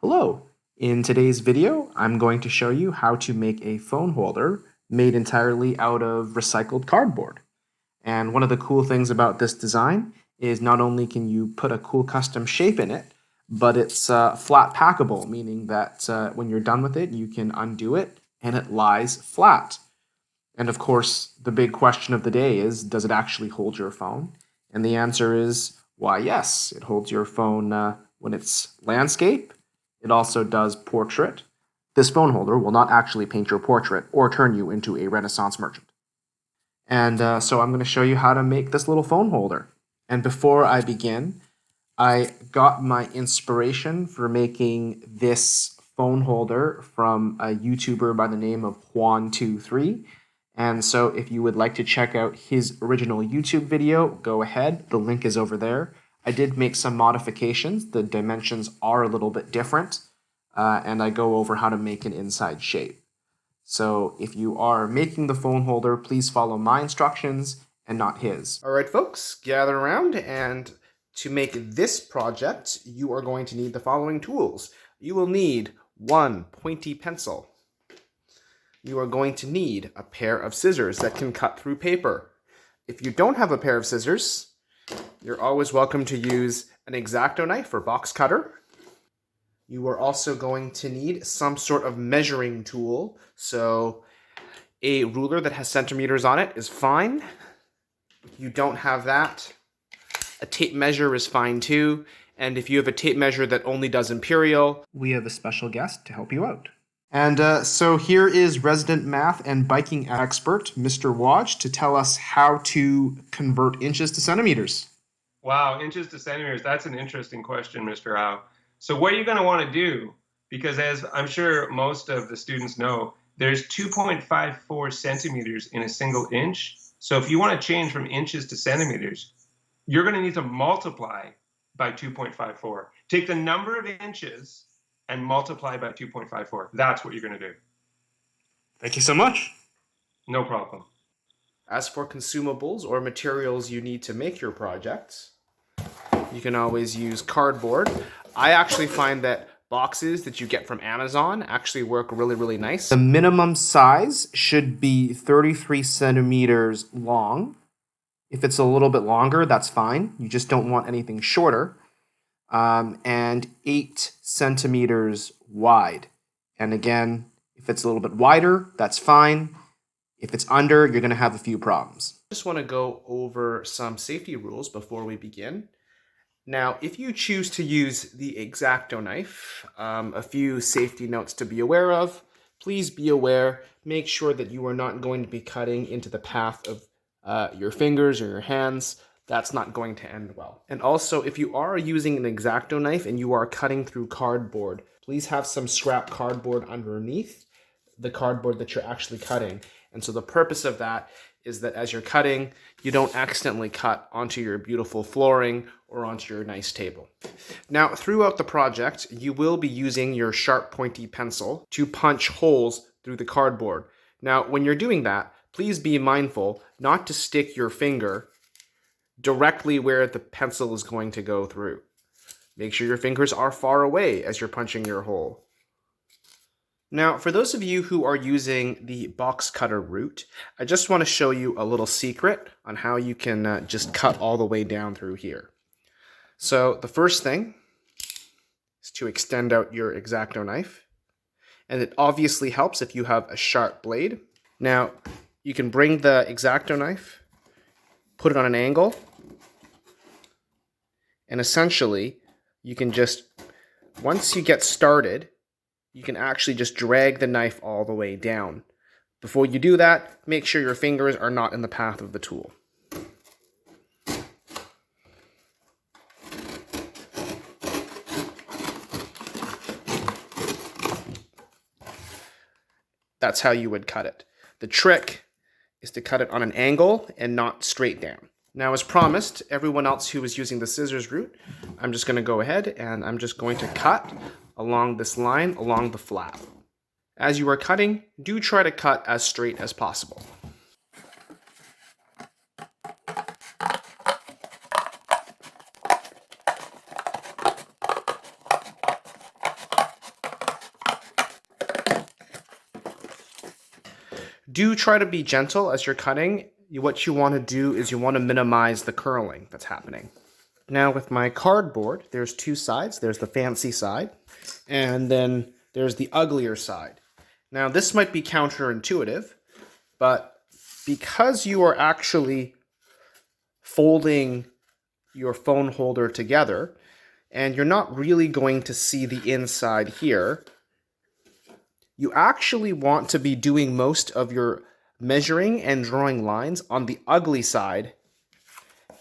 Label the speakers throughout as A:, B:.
A: Hello! In today's video, I'm going to show you how to make a phone holder made entirely out of recycled cardboard. And one of the cool things about this design is not only can you put a cool custom shape in it, but it's flat packable, meaning that when you're done with it, you can undo it and it lies flat. And of course, the big question of the day is, does it actually hold your phone? And the answer is, why, yes, it holds your phone when it's landscape. It also does portrait. This phone holder will not actually paint your portrait or turn you into a Renaissance merchant. And so I'm going to show you how to make this little phone holder. And before I begin, I got my inspiration for making this phone holder from a YouTuber by the name of Juan23. And so if you would like to check out his original YouTube video, go ahead. The link is over there. I did make some modifications. The dimensions are a little bit different, and I go over how to make an inside shape. So if you are making the phone holder, please follow my instructions and not his. All right, folks, gather around, and to make this project, you are going to need the following tools. You will need one pointy pencil. You are going to need a pair of scissors that can cut through paper. If you don't have a pair of scissors, you're always welcome to use an X-Acto knife or box cutter. You are also going to need some sort of measuring tool. So a ruler that has centimeters on it is fine. If you don't have that, a tape measure is fine too. And if you have a tape measure that only does imperial, we have a special guest to help you out. And so here is resident math and biking expert, Mr. Watch, to tell us how to convert inches to centimeters.
B: Wow, inches to centimeters. That's an interesting question, Mr. Howe. So what you're going to want to do, because as I'm sure most of the students know, there's 2.54 centimeters in a single inch. So if you want to change from inches to centimeters, you're going to need to multiply by 2.54. Take the number of inches and multiply by 2.54. That's what you're going to do.
A: Thank you so much.
B: No problem.
A: As for consumables or materials you need to make your projects, you can always use cardboard. I actually find that boxes that you get from Amazon actually work really, really nice. The minimum size should be 33 centimeters long. If it's a little bit longer, that's fine. You just don't want anything shorter. And 8 centimeters wide. And again, if it's a little bit wider, that's fine. If it's under, you're going to have a few problems. I just want to go over some safety rules before we begin. Now, if you choose to use the X-Acto knife, a few safety notes to be aware of. Please be aware, make sure that you are not going to be cutting into the path of your fingers or your hands. That's not going to end well. And also, if you are using an X-Acto knife and you are cutting through cardboard, please have some scrap cardboard underneath the cardboard that you're actually cutting. And so the purpose of that is that as you're cutting, you don't accidentally cut onto your beautiful flooring or onto your nice table. Now, throughout the project, you will be using your sharp pointy pencil to punch holes through the cardboard. Now, when you're doing that, please be mindful not to stick your finger directly where the pencil is going to go through. Make sure your fingers are far away as you're punching your hole. Now, for those of you who are using the box cutter route, I just want to show you a little secret on how you can just cut all the way down through here. So the first thing is to extend out your X-Acto knife. And it obviously helps if you have a sharp blade. Now, you can bring the X-Acto knife, put it on an angle, and essentially you can just, once you get started, you can actually just drag the knife all the way down. Before you do that, make sure your fingers are not in the path of the tool. That's how you would cut it. The trick is to cut it on an angle and not straight down. Now, as promised, everyone else who is using the scissors route, I'm just going to go ahead and I'm just going to cut along this line, along the flap. As you are cutting, do try to cut as straight as possible. Do try to be gentle as you're cutting. What you want to do is you want to minimize the curling that's happening. Now with my cardboard, there's two sides. There's the fancy side, and then there's the uglier side. Now this might be counterintuitive, but because you are actually folding your phone holder together, and you're not really going to see the inside here, you actually want to be doing most of your measuring and drawing lines on the ugly side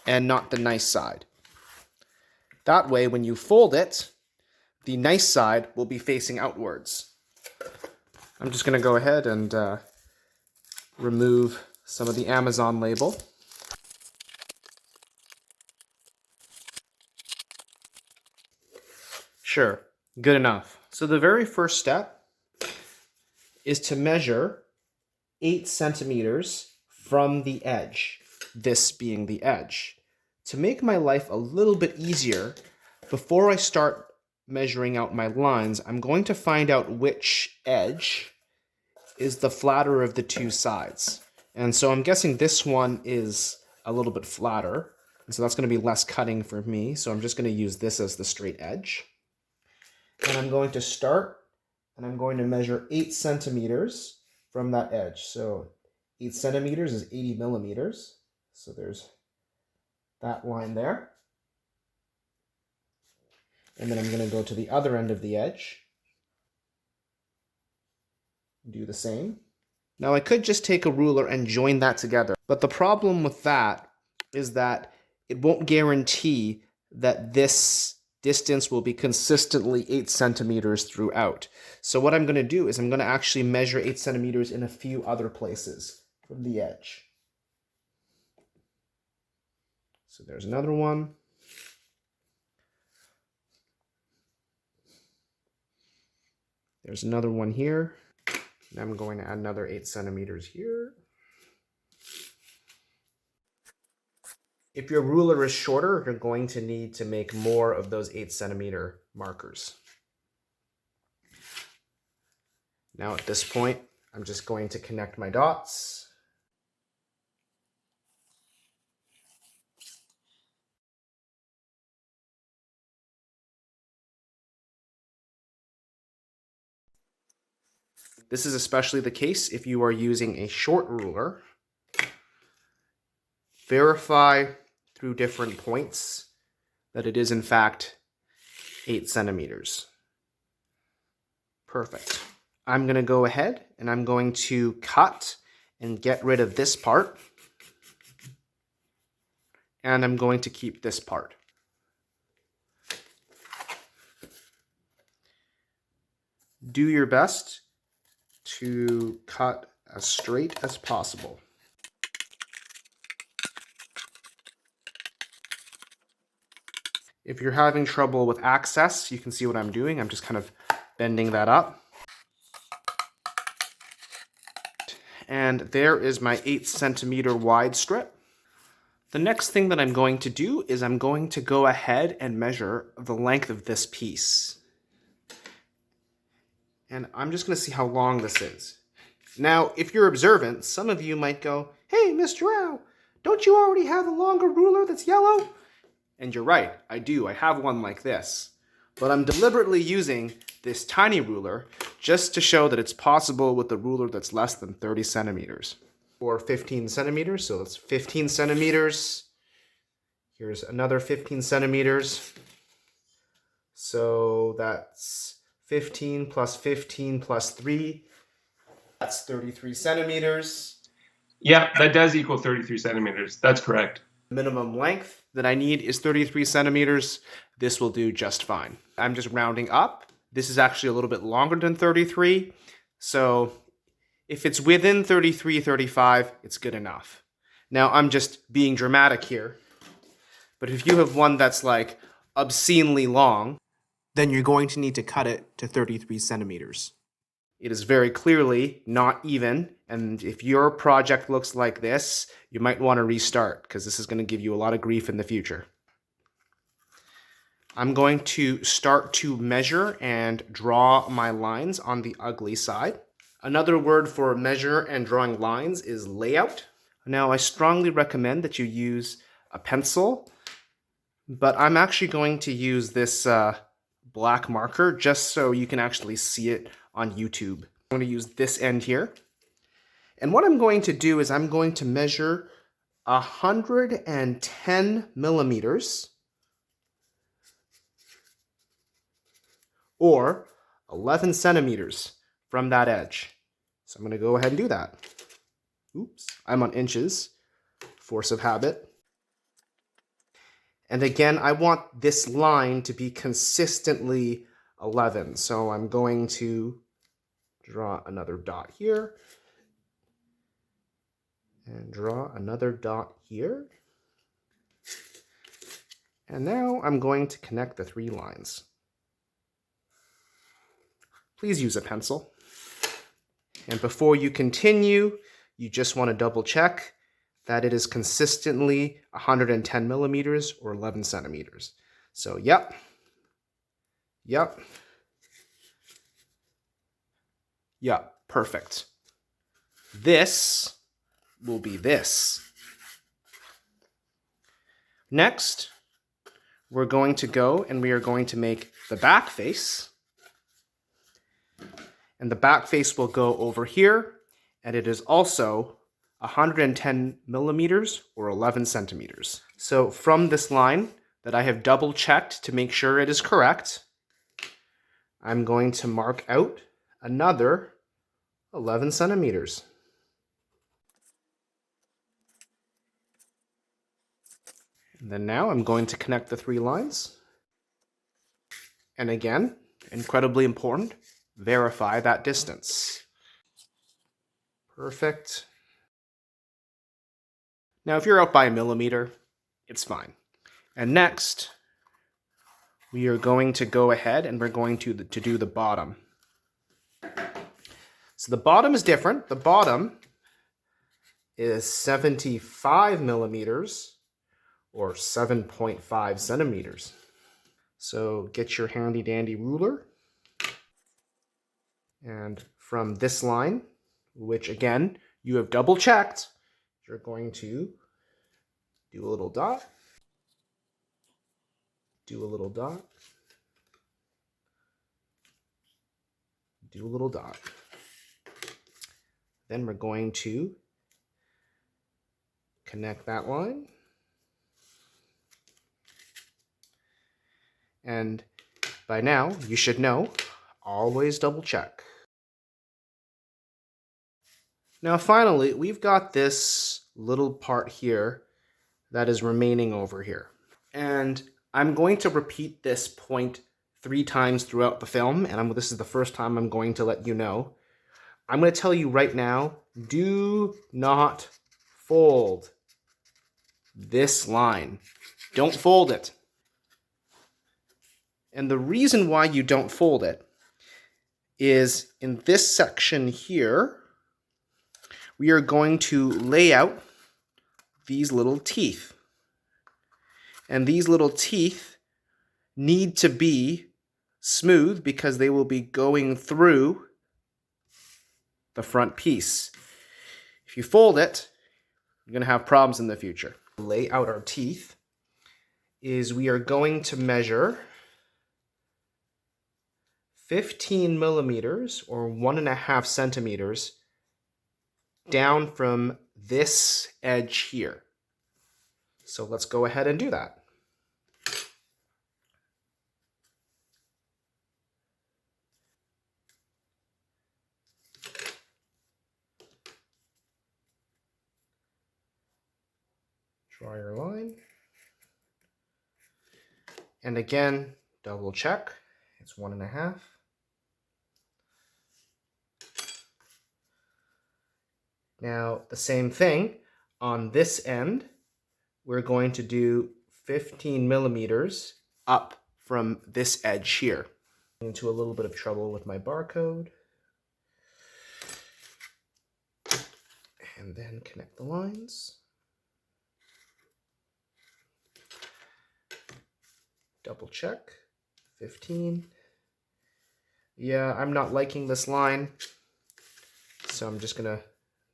A: and not the nice side. That way, when you fold it, the nice side will be facing outwards. I'm just going to go ahead and remove some of the Amazon label. Sure, good enough. So the very first step is to measure 8 centimeters from the edge, this being the edge. To make my life a little bit easier, before I start measuring out my lines, I'm going to find out which edge is the flatter of the two sides. And so I'm guessing this one is a little bit flatter, and so that's going to be less cutting for me. So I'm just going to use this as the straight edge. And I'm going to start, and I'm going to measure 8 centimeters from that edge. So 8 centimeters is 80 millimeters. So there's that line there. And then I'm going to go to the other end of the edge. Do the same. Now I could just take a ruler and join that together. But the problem with that is that it won't guarantee that this distance will be consistently 8 centimeters throughout. So what I'm going to do is I'm going to actually measure 8 centimeters in a few other places from the edge. So there's another one. There's another one here. And I'm going to add another 8 centimeters here. If your ruler is shorter, you're going to need to make more of those 8 centimeter markers. Now at this point, I'm just going to connect my dots. This is especially the case if you are using a short ruler. Verify through different points that it is in fact 8 centimeters. Perfect. I'm going to go ahead and I'm going to cut and get rid of this part. And I'm going to keep this part. Do your best to cut as straight as possible. If you're having trouble with access, you can see what I'm doing. I'm just kind of bending that up. And there is my 8 centimeter wide strip. The next thing that I'm going to do is I'm going to go ahead and measure the length of this piece. And I'm just going to see how long this is. Now, if you're observant, some of you might go, "Hey, Mr. Rao, don't you already have a longer ruler that's yellow?" And you're right, I do. I have one like this. But I'm deliberately using this tiny ruler just to show that it's possible with a ruler that's less than 30 centimeters. Or 15 centimeters, so it's 15 centimeters. Here's another 15 centimeters. So that's 15 plus 15 plus 3. That's 33 centimeters.
B: Yeah, that does equal 33 centimeters. That's correct.
A: Minimum length that I need is 33 centimeters. This will do just fine. I'm just rounding up. This is actually a little bit longer than 33. So if it's within 33, 35, it's good enough. Now I'm just being dramatic here. But if you have one that's like obscenely long, then you're going to need to cut it to 33 centimeters. It is very clearly not even, and if your project looks like this, you might want to restart because this is going to give you a lot of grief in the future. I'm going to start to measure and draw my lines on the ugly side. Another word for measure and drawing lines is layout. Now, I strongly recommend that you use a pencil, but I'm actually going to use this black marker just so you can actually see it on YouTube. I'm going to use this end here. And what I'm going to do is I'm going to measure 110 millimeters or 11 centimeters from that edge. So I'm going to go ahead and do that. Oops, I'm on inches, force of habit. And again, I want this line to be consistently 11. So I'm going to draw another dot here and draw another dot here. And now I'm going to connect the 3 lines. Please use a pencil. And before you continue, you just want to double check that it is consistently 110 millimeters or 11 centimeters. So, yep. Perfect. This will be this. Next, we're going to go and we are going to make the back face. And the back face will go over here, and it is also 110 millimeters or 11 centimeters. So from this line that I have double checked to make sure it is correct, I'm going to mark out another 11 centimeters. And then now I'm going to connect the 3 lines. And again, incredibly important, verify that distance. Perfect. Now, if you're out by a millimeter, it's fine. And next, we are going to go ahead and we're going to do the bottom. So the bottom is different. The bottom is 75 millimeters or 7.5 centimeters. So get your handy dandy ruler. And from this line, which again, you have double checked, you're going to do a little dot, do a little dot, do a little dot. Then we're going to connect that line. And by now, you should know, always double check. Now finally, we've got this little part here that is remaining over here. And I'm going to repeat this point 3 times throughout the film, and this is the first time I'm going to let you know. I'm going to tell you right now, do not fold this line. Don't fold it. And the reason why you don't fold it is in this section here, we are going to lay out these little teeth. And these little teeth need to be smooth because they will be going through the front piece. If you fold it, you're going to have problems in the future. Lay out our teeth is we are going to measure 15 millimeters or 1.5 centimeters down from this edge here. So let's go ahead and do that. Draw your line. And again, double check. It's 1.5. Now, the same thing on this end, we're going to do 15 millimeters up from this edge here. Into a little bit of trouble with my barcode. And then connect the lines. Double check, 15. Yeah, I'm not liking this line. so I'm just gonna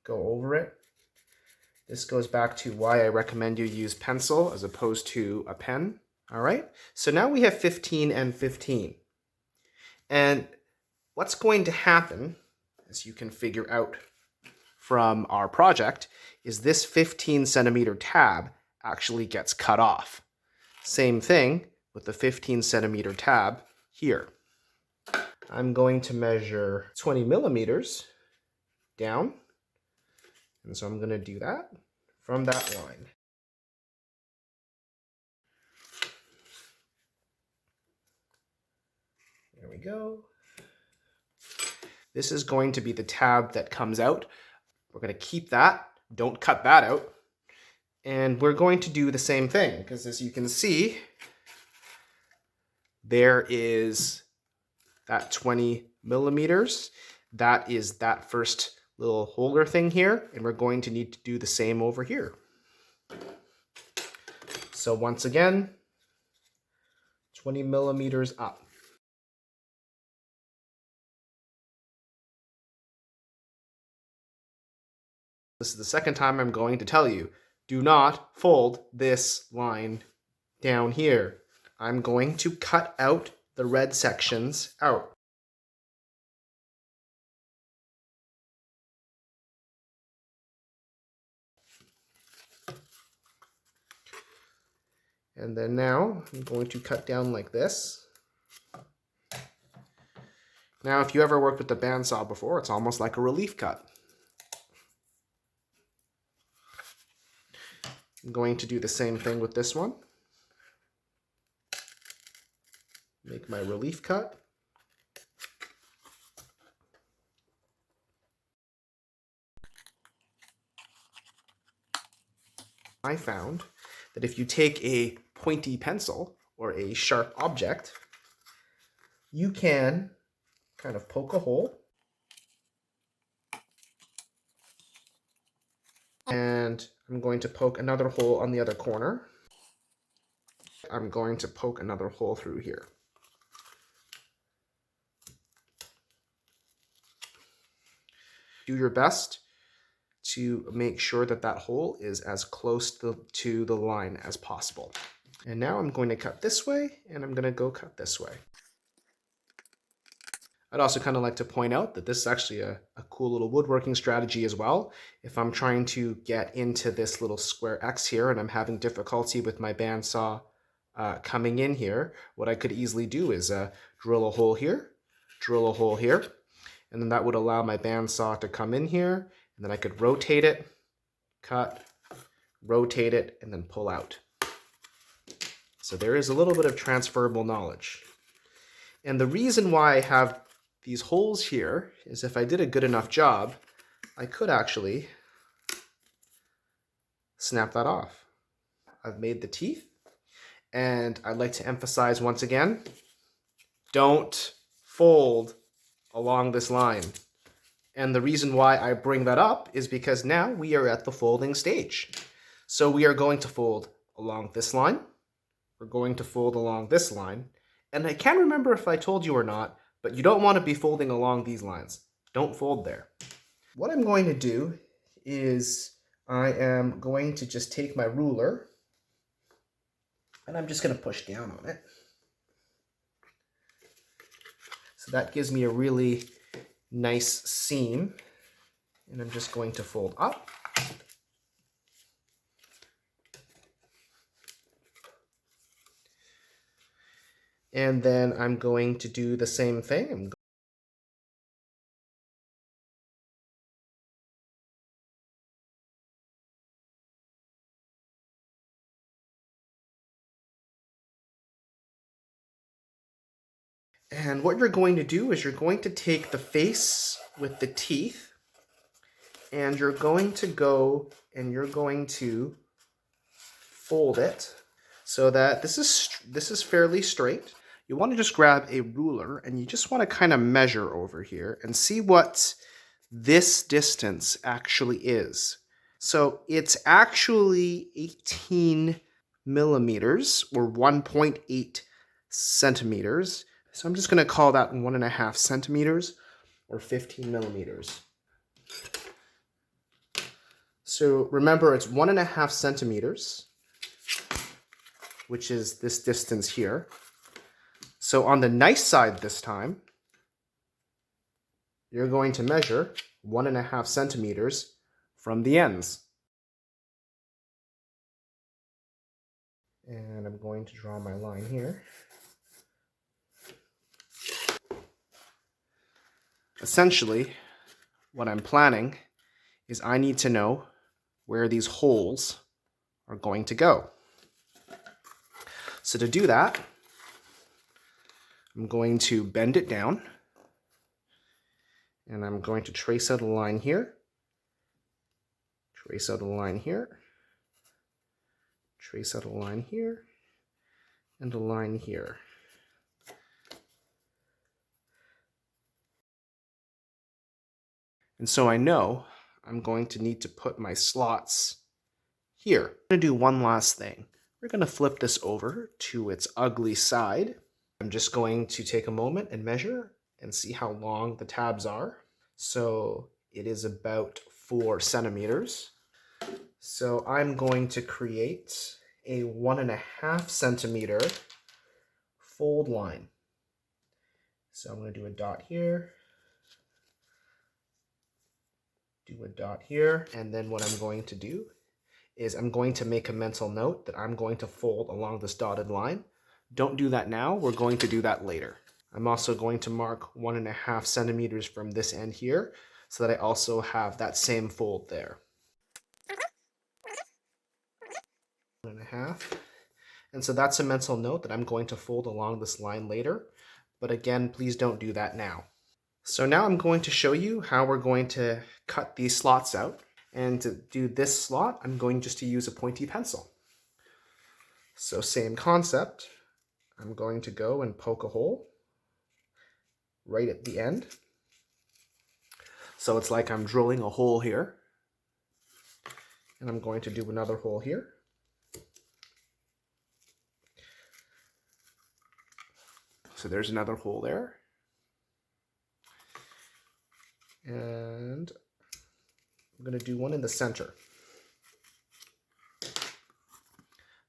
A: go over it. This goes back to why I recommend you use pencil as opposed to a pen. All right, so now we have 15 and 15. And what's going to happen, as you can figure out from our project, is this 15 centimeter tab actually gets cut off. Same thing with the 15 centimeter tab here. I'm going to measure 20 millimeters down. And so I'm going to do that from that line. There we go. This is going to be the tab that comes out. We're going to keep that. Don't cut that out. And we're going to do the same thing because, as you can see, there is that 20 millimeters. That is that first little holder thing here, and we're going to need to do the same over here. So once again, 20 millimeters up. This is the second time I'm going to tell you, do not fold this line down here. I'm going to cut out the red sections out. And then now I'm going to cut down like this. Now, if you ever worked with the bandsaw before, it's almost like a relief cut. I'm going to do the same thing with this one. Make my relief cut. I found that if you take a pointy pencil or a sharp object, you can kind of poke a hole and I'm going to poke another hole on the other corner. I'm going to poke another hole through here. Do your best to make sure that that hole is as close to the line as possible. And now I'm going to cut this way, and I'm going to go cut this way. I'd also kind of like to point out that this is actually a cool little woodworking strategy as well. If I'm trying to get into this little square X here and I'm having difficulty with my bandsaw coming in here, what I could easily do is drill a hole here, drill a hole here, and then that would allow my bandsaw to come in here, and then I could rotate it, cut, rotate it, and then pull out. So there is a little bit of transferable knowledge. And the reason why I have these holes here is if I did a good enough job, I could actually snap that off. I've made the teeth, and I'd like to emphasize once again, don't fold along this line. And the reason why I bring that up is because now we are at the folding stage. So we are going to fold along this line. We're going to fold along this line. And I can't remember if I told you or not, but you don't want to be folding along these lines. Don't fold there. What I'm going to do is I am going to just take my ruler and I'm just going to push down on it. So that gives me a really nice seam, and I'm just going to fold up. And then I'm going to do the same thing. And what you're going to do is you're going to take the face with the teeth, and you're going to go and you're going to fold it so that this is fairly straight. You want to just grab a ruler and you just want to kind of measure over here and see what this distance actually is. So it's actually 18 millimeters or 1.8 centimeters. So I'm just going to call that 1.5 centimeters or 15 millimeters. So remember, it's 1.5 centimeters, which is this distance here. So on the nice side this time, you're going to measure 1.5 centimeters from the ends. And I'm going to draw my line here. Essentially, what I'm planning is I need to know where these holes are going to go. So to do that, I'm going to bend it down, and I'm going to trace out a line here, trace out a line here, trace out a line here, and a line here. And so I know I'm going to need to put my slots here. I'm going to do one last thing. We're going to flip this over to its ugly side. I'm just going to take a moment and measure and see how long the tabs are. So it is about 4 centimeters. So I'm going to create a 1.5 centimeter fold line. So I'm going to do a dot here, do a dot here, and then what I'm going to do is I'm going to make a mental note that I'm going to fold along this dotted line. Don't do that now, we're going to do that later. I'm also going to mark 1.5 centimeters from this end here so that I also have that same fold there. 1.5. And so that's a mental note that I'm going to fold along this line later, but again, please don't do that now. So now I'm going to show you how we're going to cut these slots out. And to do this slot, I'm going just to use a pointy pencil. So same concept, I'm going to go and poke a hole right at the end. So it's like I'm drilling a hole here. And I'm going to do another hole here. So there's another hole there. And I'm going to do one in the center.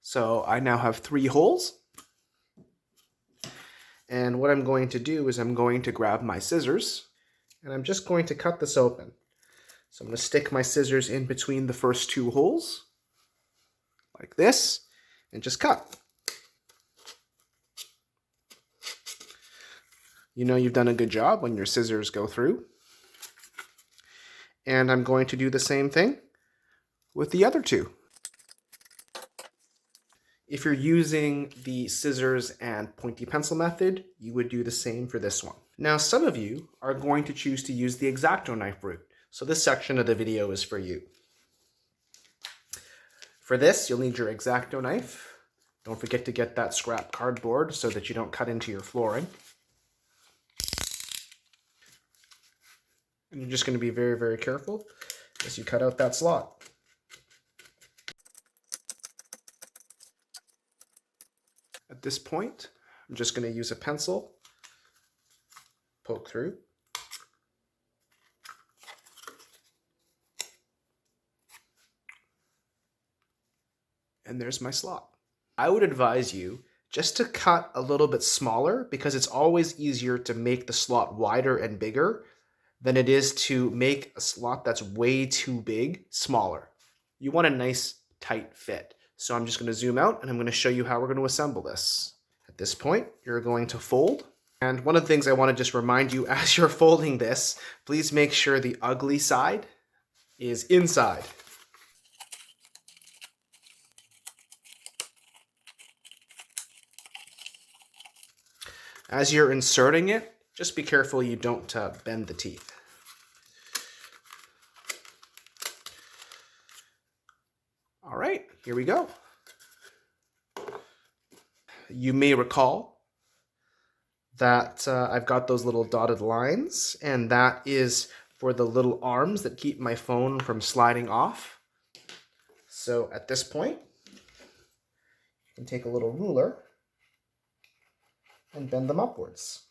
A: So I now have 3 holes. And what I'm going to do is I'm going to grab my scissors and I'm just going to cut this open. So I'm going to stick my scissors in between the first 2 holes like this and just cut. You know you've done a good job when your scissors go through. And I'm going to do the same thing with the other 2. If you're using the scissors and pointy pencil method, you would do the same for this one. Now, some of you are going to choose to use the X-Acto knife route, so this section of the video is for you. For this, you'll need your X-Acto knife. Don't forget to get that scrap cardboard so that you don't cut into your flooring. And you're just going to be very, very careful as you cut out that slot. At this point, I'm just going to use a pencil, poke through. And there's my slot. I would advise you just to cut a little bit smaller because it's always easier to make the slot wider and bigger than it is to make a slot that's way too big smaller. You want a nice tight fit. So I'm just going to zoom out and I'm going to show you how we're going to assemble this. At this point, you're going to fold. And one of the things I want to just remind you as you're folding this, please make sure the ugly side is inside. As you're inserting it, just be careful you don't bend the teeth. All right, here we go. You may recall that I've got those little dotted lines, and that is for the little arms that keep my phone from sliding off. So at this point, you can take a little ruler and bend them upwards.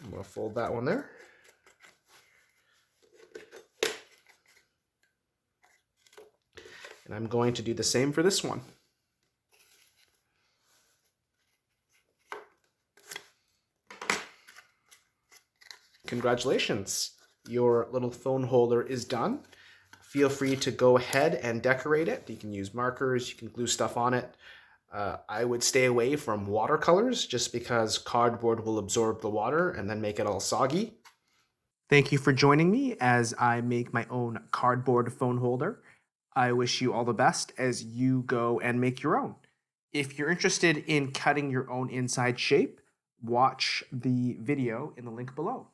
A: I'm going to fold that one there. And I'm going to do the same for this one. Congratulations, your little phone holder is done. Feel free to go ahead and decorate it. You can use markers, you can glue stuff on it. I would stay away from watercolors just because cardboard will absorb the water and then make it all soggy. Thank you for joining me as I make my own cardboard phone holder. I wish you all the best as you go and make your own. If you're interested in cutting your own inside shape, watch the video in the link below.